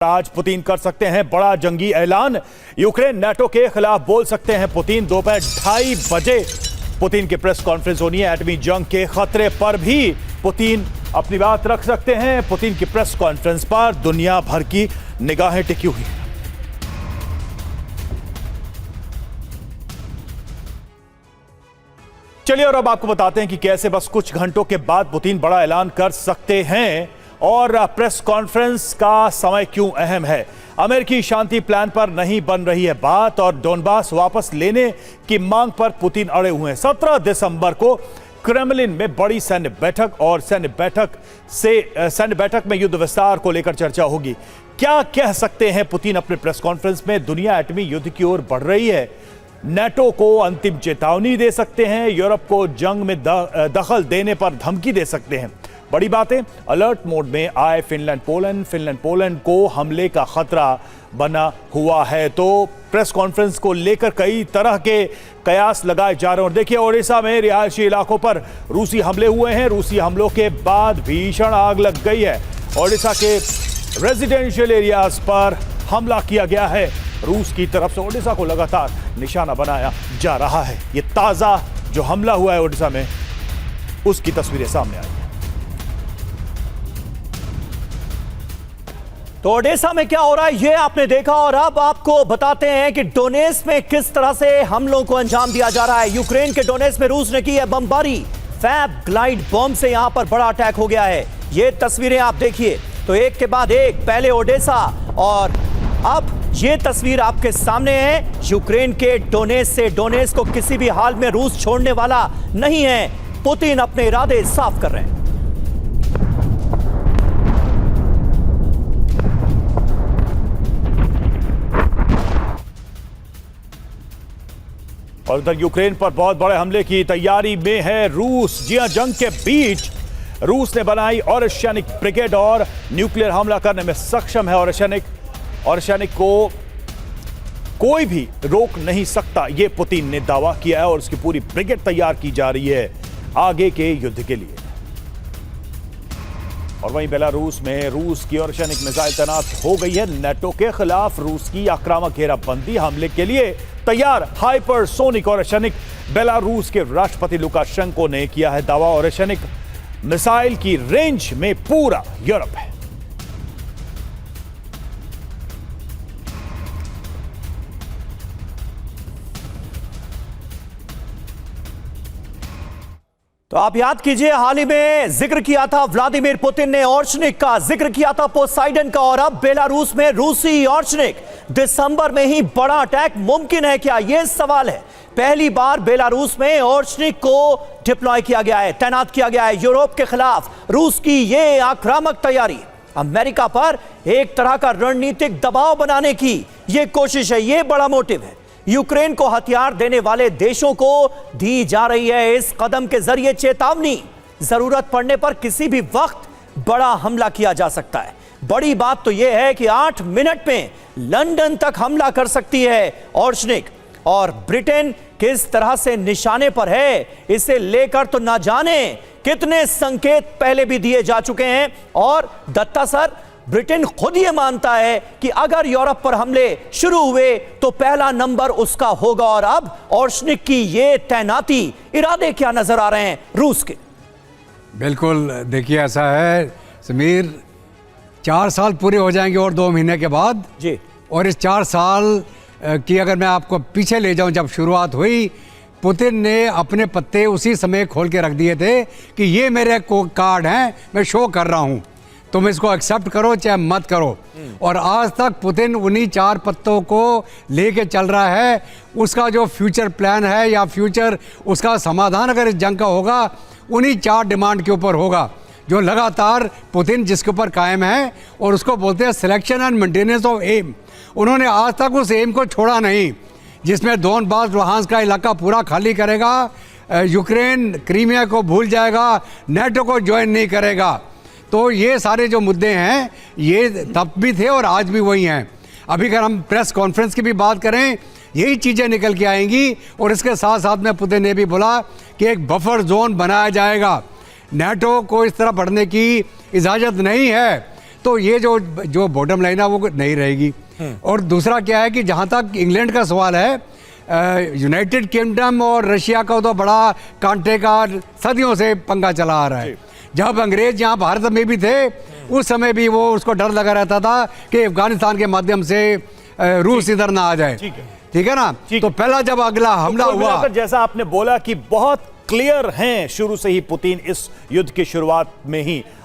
आज पुतिन कर सकते हैं बड़ा जंगी ऐलान। यूक्रेन नाटो के खिलाफ बोल सकते हैं पुतिन। दोपहर 2:30 बजे पुतिन की प्रेस कॉन्फ्रेंस होनी है। एटमी जंग के खतरे पर भी पुतिन अपनी बात रख सकते हैं। पुतिन की प्रेस कॉन्फ्रेंस पर दुनिया भर की निगाहें टिकी हुई हैं। चलिए और अब आपको बताते हैं कि कैसे बस कुछ घंटों के बाद पुतिन बड़ा ऐलान कर सकते हैं और प्रेस कॉन्फ्रेंस का समय क्यों अहम है। अमेरिकी शांति प्लान पर नहीं बन रही है बात और डोनबास वापस लेने की मांग पर पुतिन अड़े हुए हैं। 17 दिसंबर को क्रेमलिन में बड़ी सैन्य बैठक और सैन्य बैठक में युद्ध विस्तार को लेकर चर्चा होगी। क्या कह सकते हैं पुतिन अपने प्रेस कॉन्फ्रेंस में? दुनिया एटमी युद्ध की ओर बढ़ रही है। नाटो को अंतिम चेतावनी दे सकते हैं। यूरोप को जंग में दखल देने पर धमकी दे सकते हैं। बड़ी बातें, अलर्ट मोड में आए फिनलैंड पोलैंड को हमले का खतरा बना हुआ है। तो प्रेस कॉन्फ्रेंस को लेकर कई तरह के कयास लगाए जा रहे हैं। और देखिए, ओडिशा में रिहायशी इलाकों पर रूसी हमले हुए हैं। रूसी हमलों के बाद भीषण आग लग गई है। ओडिशा के रेजिडेंशियल एरियाज पर हमला किया गया है। रूस की तरफ से ओडिशा को लगातार निशाना बनाया जा रहा है। ये ताजा जो हमला हुआ है ओडिशा में, उसकी तस्वीरें सामने आई। तो ओडेसा में क्या हो रहा है ये आपने देखा और अब आपको बताते हैं कि डोनेस में किस तरह से हमलों को अंजाम दिया जा रहा है। यूक्रेन के डोनेस में रूस ने की है बमबारी। फैब ग्लाइड बम से यहां पर बड़ा अटैक हो गया है। ये तस्वीरें आप देखिए तो एक के बाद एक, पहले ओडेसा और अब ये तस्वीर आपके सामने है यूक्रेन के डोनेस से। डोनेस को किसी भी हाल में रूस छोड़ने वाला नहीं है। पुतिन अपने इरादे साफ कर रहे हैं। और उधर यूक्रेन पर बहुत बड़े हमले की तैयारी में है रूस। जी हां, जंग के बीच रूस ने बनाई ओरेशनिक ब्रिगेड और न्यूक्लियर हमला करने में सक्षम है। ओरेशनिक को कोई भी रोक नहीं सकता, यह पुतिन ने दावा किया है और उसकी पूरी ब्रिगेड तैयार की जा रही है आगे के युद्ध के लिए। और वहीं बेलारूस में रूस की ओरेशनिक मिसाइल तैनात हो गई है। नाटो के खिलाफ रूस की आक्रामक घेराबंदी हमले के लिए तैयार। हाइपरसोनिक ओरेशनिक बेलारूस के राष्ट्रपति लुकाशेंको ने किया है दावा। ओरेशनिक मिसाइल की रेंज में पूरा यूरोप है। तो आप याद कीजिए, हाल ही में जिक्र किया था व्लादिमीर पुतिन ने ओरेशनिक का, जिक्र किया था पोसाइडन का, और अब बेलारूस में रूसी ओरेशनिक। दिसंबर में ही बड़ा अटैक मुमकिन है क्या, यह सवाल है। पहली बार बेलारूस में ओरेशनिक को डिप्लॉय किया गया है, तैनात किया गया है। यूरोप के खिलाफ रूस की यह आक्रामक तैयारी, अमेरिका पर एक तरह का रणनीतिक दबाव बनाने की यह कोशिश है। यह बड़ा मोटिव है। यूक्रेन को हथियार देने वाले देशों को दी जा रही है इस कदम के जरिए चेतावनी। जरूरत पड़ने पर किसी भी वक्त बड़ा हमला किया जा सकता है। बड़ी बात तो यह है कि 8 मिनट में लंदन तक हमला कर सकती है ओरेशनिक। और ब्रिटेन किस तरह से निशाने पर है, इसे लेकर तो ना जाने कितने संकेत पहले भी दिए जा चुके हैं। और दत्ता सर, ब्रिटेन खुद ये मानता है कि अगर यूरोप पर हमले शुरू हुए तो पहला नंबर उसका होगा। और अब ओरेशनिक की ये तैनाती, इरादे क्या नजर आ रहे हैं रूस के? बिल्कुल, देखिए ऐसा है समीर, 4 साल पूरे हो जाएंगे और 2 महीने के बाद जी। और इस 4 साल की अगर मैं आपको पीछे ले जाऊं, जब शुरुआत हुई, पुतिन ने अपने पत्ते उसी समय खोल के रख दिए थे कि ये मेरे कार्ड हैं, मैं शो कर रहा हूं, तुम इसको एक्सेप्ट करो चाहे मत करो। और आज तक पुतिन उन्हीं 4 पत्तों को लेके चल रहा है। उसका जो फ्यूचर प्लान है या फ्यूचर उसका समाधान अगर इस जंग का होगा, उन्हीं 4 डिमांड के ऊपर होगा जो लगातार पुतिन जिसके ऊपर कायम है। और उसको बोलते हैं selection and maintenance of M. उन्होंने आज तक उस एम को छोड़ा नहीं, जिसमें डोनबास लुहांस्क का इलाका पूरा खाली करेगा, यूक्रेन क्रीमिया को भूल जाएगा, नाटो को ज्वाइन नहीं करेगा। तो ये सारे जो मुद्दे हैं ये तब भी थे और आज भी वही हैं। अभी अगर हम प्रेस कॉन्फ्रेंस की भी बात करें, यही चीज़ें निकल के आएंगी। और इसके साथ साथ में पुतिन ने भी बोला कि एक बफर जोन बनाया जाएगा। नाटो को इस तरह बढ़ने की इजाज़त नहीं है। तो ये जो बॉटम लाइन है वो नहीं रहेगी। और दूसरा क्या है कि जहाँ तक इंग्लैंड का सवाल है, यूनाइटेड किंगडम और रशिया का तो बड़ा कांटे का सदियों से पंगा चला आ रहा है। जब अंग्रेज यहाँ भारत में भी थे उस समय भी वो उसको डर लगा रहता था कि अफगानिस्तान के माध्यम से रूस इधर ना आ जाए। ठीक है ना। तो पहला जब अगला हमला हुआ, जैसा आपने बोला कि बहुत क्लियर हैं शुरू से ही पुतिन इस युद्ध की शुरुआत में ही